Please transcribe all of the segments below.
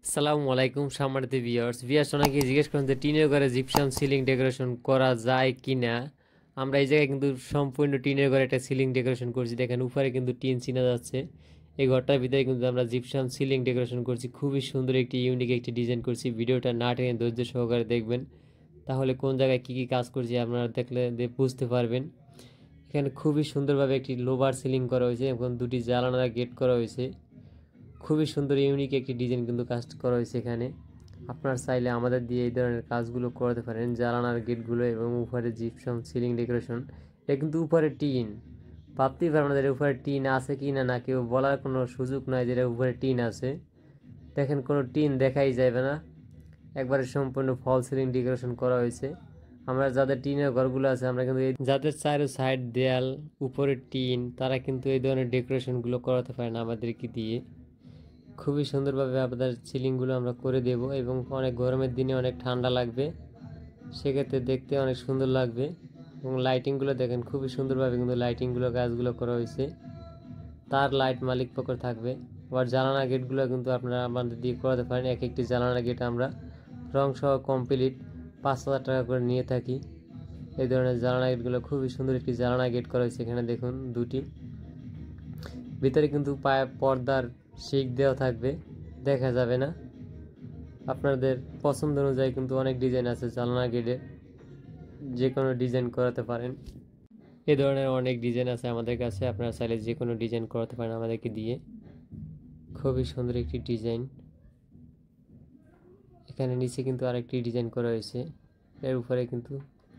আসসালামু আলাইকুম সম্মানিত ভিউয়ার্স অনেকে জিজ্ঞেস করেন যে টিনের ঘরে জিপসাম সিলিং ডেকোরেশন করা যায় কিনা। আমরা এই জায়গায় কিন্তু সম্পূর্ণ টিনের ঘরে একটা সিলিং ডেকোরেশন করছি। দেখেন উপরে কিন্তু টিন চিনা যাচ্ছে। এই ঘরটার ভিতরে কিন্তু আমরা জিপসাম সিলিং ডেকোরেশন করছি। খুবই সুন্দর একটি ইউনিক একটি ডিজাইন করছি। ভিডিওটা না টেনে ধৈর্য সহকারে দেখবেন, তাহলে কোন জায়গায় কী কী কাজ করছি আপনারা দেখলে বুঝতে পারবেন। এখানে খুবই সুন্দরভাবে একটি লোভার সিলিং করা হয়েছে এবং দুটি জানালা গেট করা হয়েছে। খুবই সুন্দর ইউনিক একটি ডিজাইন কিন্তু কাজ করা হয়েছে এখানে। আপনারা চাইলে আমাদের দিয়ে এই ধরনের কাজগুলো করাতে পারেন, জানালার গেটগুলো এবং উপরে জিপসাম সিলিং ডেকোরেশন। এটা কিন্তু উপরে টিন, ভাবতেই পারেন আমাদের উপরে টিন আছে কি না, না কেউ বলার কোনো সুযোগ নাই যে উপরে টিন আছে। দেখেন কোনো টিন দেখাই যাবে না, একবারে সম্পূর্ণ ফল সিলিং ডেকোরেশন করা হয়েছে। আমরা যাদের টিনের ঘরগুলো আছে, আমরা কিন্তু যাদের চারো সাইড দেয়াল উপরে টিন, তারা কিন্তু এই ধরনের ডেকোরেশনগুলো করাতে পারেন আমাদেরকে দিয়ে। খুবই সুন্দরভাবে আপনাদের সিলিংগুলো আমরা করে দেব এবং অনেক গরমের দিনে অনেক ঠান্ডা লাগবে, সেক্ষেত্রে দেখতে অনেক সুন্দর লাগবে। এবং লাইটিংগুলো দেখেন খুবই সুন্দরভাবে কিন্তু লাইটিংগুলো কাজগুলো করা হয়েছে। তার লাইট মালিক পক্ষ থাকবে। আবার জানালা গেটগুলো কিন্তু আপনারা আমাদের দিয়ে করাতে পারেন। এক একটি জানালা গেট আমরা রং সহ কমপ্লিট 5,000 টাকা করে নিয়ে থাকি। এই ধরনের জানালা গেটগুলো খুবই সুন্দর একটি জানালা গেট করা হয়েছে। এখানে দেখুন দুটি, ভিতরে কিন্তু পায়ে পর্দার শিক দেওয়া থাকবে, দেখা যাবে না। আপনাদের পছন্দ অনুযায়ী কিন্তু অনেক ডিজাইন আছে জানলা গেটে, যে কোনো ডিজাইন করাতে পারেন। এ ধরনের অনেক ডিজাইন আছে আমাদের কাছে, আপনারা চাইলে যে কোনো ডিজাইন করাতে পারেন আমাদেরকে দিয়ে। খুবই সুন্দর একটি ডিজাইন। এখানে নিচে কিন্তু আরেকটি ডিজাইন করা হয়েছে। এর উপরে কিন্তু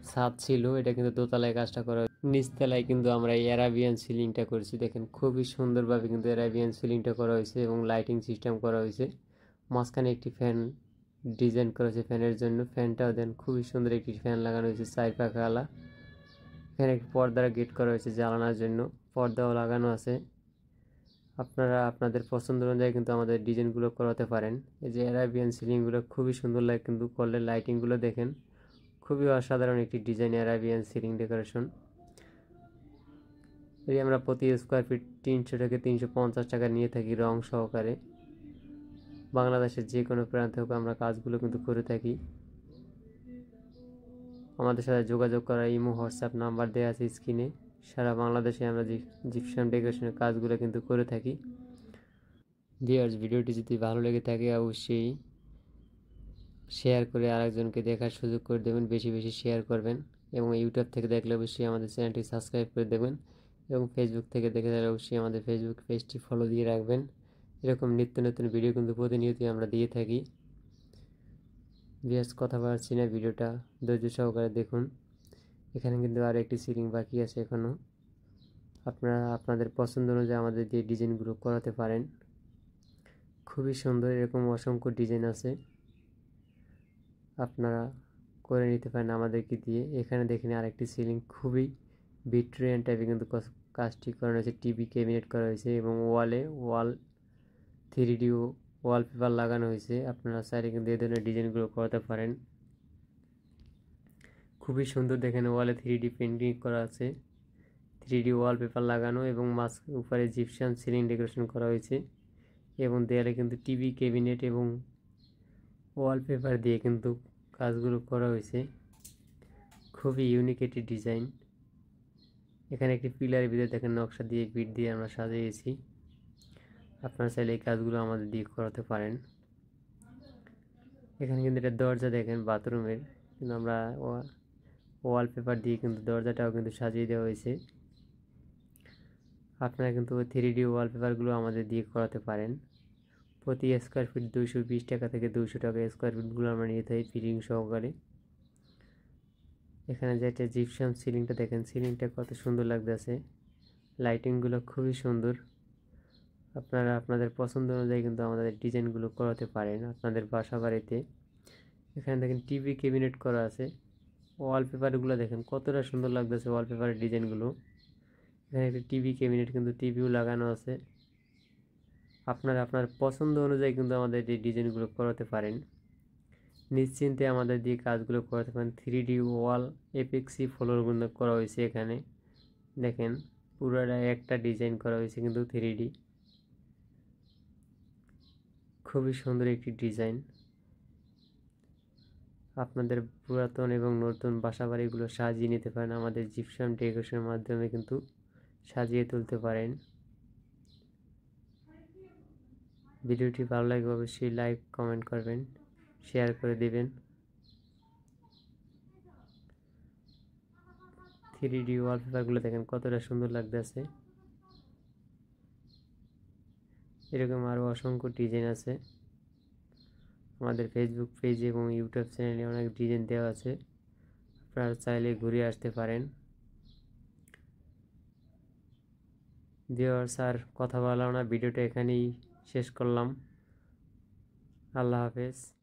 ছাদ ছিল, এটা কিন্তু দোতলায় কাজটা করা হয়েছে। নিচতলায় কিন্তু আমরা এই অ্যারাবিয়ান সিলিংটা করেছি। দেখেন খুবই সুন্দরভাবে কিন্তু অ্যারাবিয়ান সিলিংটা করা হয়েছে এবং লাইটিং সিস্টেম করা হয়েছে। মাঝখানে একটি ফ্যান ডিজাইন করা হয়েছে ফ্যানের জন্য। ফ্যানটাও দেন খুবই সুন্দর একটি ফ্যান লাগানো হয়েছে 4 পাখাওয়ালা। এখানে একটি পর্দার গেট করা হয়েছে জানানোর জন্য, পর্দাও লাগানো আছে। আপনারা আপনাদের পছন্দ অনুযায়ী কিন্তু আমাদের ডিজাইনগুলো করাতে পারেন। এই যে অ্যারাবিয়ান সিলিংগুলো খুবই সুন্দর লাগে কিন্তু করলে, লাইটিংগুলো দেখেন খুবই অসাধারণ একটি ডিজাইন অ্যারাবিয়ান সিলিং ডেকোরেশন। এই আমরা প্রতি স্কোয়ার ফিট 300 থেকে 350 টাকা নিয়ে থাকি রং সহকারে। বাংলাদেশের যে কোনো প্রান্তে হোক আমরা কাজগুলো কিন্তু করে থাকি। আমাদের সাথে যোগাযোগ করার ইমো হোয়াটসঅ্যাপ নাম্বার দেওয়া আছে স্ক্রিনে। সারা বাংলাদেশে আমরা জিপসাম ডেকোরেশনের কাজগুলো কিন্তু করে থাকি। ভিউয়ার্স, ভিডিওটি যদি ভালো লেগে থাকে অবশ্যই শেয়ার করে আরেকজনকে দেখার সুযোগ করে দেবেন, বেশি বেশি শেয়ার করবেন। এবং ইউটিউব থেকে দেখলে অবশ্যই আমাদের চ্যানেলটি সাবস্ক্রাইব করে দেবেন এবং ফেসবুক থেকে দেখে থাকলে অবশ্যই আমাদের ফেসবুক পেজটি ফলো দিয়ে রাখবেন। এরকম নিত্য নতুন ভিডিও কিন্তু প্রতিনিয়তই আমরা দিয়ে থাকি। ভিউয়ার্স, কথা বলছি না, ভিডিওটা ধৈর্য সহকারে দেখুন। এখানে কিন্তু আর একটি সিলিং বাকি আছে এখনও। আপনারা আপনাদের পছন্দ অনুযায়ী আমাদের দিয়ে ডিজাইনগুলো করাতে পারেন। খুবই সুন্দর, এরকম অসংখ্য ডিজাইন আছে, আপনারা করে নিতে পারেন আমাদেরকে দিয়ে। এখানে দেখেন আরেকটি সিলিং খুবই ভিক্টোরিয়ান টাইপের কিন্তু কাজটি করানো হয়েছে। টিভি ক্যাবিনেট করা হয়েছে এবং ওয়াল 3D ওয়ালপেপার লাগানো হয়েছে। আপনারা চাইলে কিন্তু এই ধরনের ডিজাইনগুলো করাতে পারেন। খুবই সুন্দর, দেখেন ওয়ালে 3D পেন্টিং করা আছে, 3D ওয়ালপেপার লাগানো এবং উপরে জিপসাম সিলিং ডেকোরেশন করা হয়েছে। এবং দেয়ালে কিন্তু টিভি ক্যাবিনেট এবং ওয়ালপেপার দিয়ে কিন্তু কাজগুলো করা হয়েছে। খুবই ইউনিক একটি ডিজাইন। এখানে একটি পিলারের ভিতরে দেখেন নকশা দিয়ে বিট দিয়ে আমরা সাজিয়েছি। আপনারা চাইলে এই কাজগুলো আমাদের দিয়ে করাতে পারেন। এখানে কিন্তু এটা দরজা দেখেন বাথরুমের, কিন্তু আমরা ওয়ালপেপার দিয়ে কিন্তু দরজাটাও কিন্তু সাজিয়ে দেওয়া হয়েছে। আপনারা কিন্তু ওই 3D ওয়ালপেপারগুলো আমাদের দিয়ে করাতে পারেন। প্রতি স্কোয়ার ফিট 220 টাকা থেকে 200 টাকা স্কোয়ার ফিটগুলো আমরা নিয়ে থাকি ফিটিং সহকারে। এখানে যেটা জিপসাম সিলিংটা দেখেন, সিলিংটা কত সুন্দর লাগতেছে, লাইটিংগুলো খুবই সুন্দর। আপনারা আপনাদের পছন্দ অনুযায়ী কিন্তু আমাদের ডিজাইনগুলো করাতে পারেন আপনাদের বাসা বাড়িতে। এখানে দেখেন টিভি ক্যাবিনেট করা আছে, ওয়ালপেপারগুলো দেখেন কতটা সুন্দর লাগতেছে ওয়ালপেপারের ডিজাইনগুলো। এখানে একটা টিভি ক্যাবিনেট কিন্তু টিভিও লাগানো আছে। আপনারা আপনার পছন্দ অনুযায়ী কিন্তু আমাদের এই ডিজাইনগুলো করাতে পারেন, নিশ্চিন্তে আমাদের দিয়ে কাজগুলো করাতে পারেন। 3D ওয়াল এপিক্সি ফ্লোর করা হয়েছে। এখানে দেখেন পুরোটা একটা ডিজাইন করা হয়েছে কিন্তু 3D। খুবই সুন্দর একটি ডিজাইন। আপনাদের পুরাতন এবং নতুন বাসাবাড়িগুলো সাজিয়ে নিতে পারেন, আমাদের জিপসাম ডেকোরেশনের মাধ্যমে কিন্তু সাজিয়ে তুলতে পারেন। ভিডিওটি ভালো লাগলে অবশ্যই লাইক কমেন্ট করবেন, শেয়ার করে দিবেন। 3D ওয়ালপেপারগুলো দেখেন কতটা সুন্দর লাগতেছে। এরকম আরও অসংখ্য ডিজাইন আছে। আমাদের ফেসবুক পেজ এবং ইউটিউব চ্যানেলে অনেক ডিজাইন দেওয়া আছে, আপনারা চাইলে ঘুরে আসতে পারেন। ভিউয়ার্স, আর কথা বললাম না, ভিডিওটা এখানেই শেষ করলাম। আল্লাহ হাফেজ।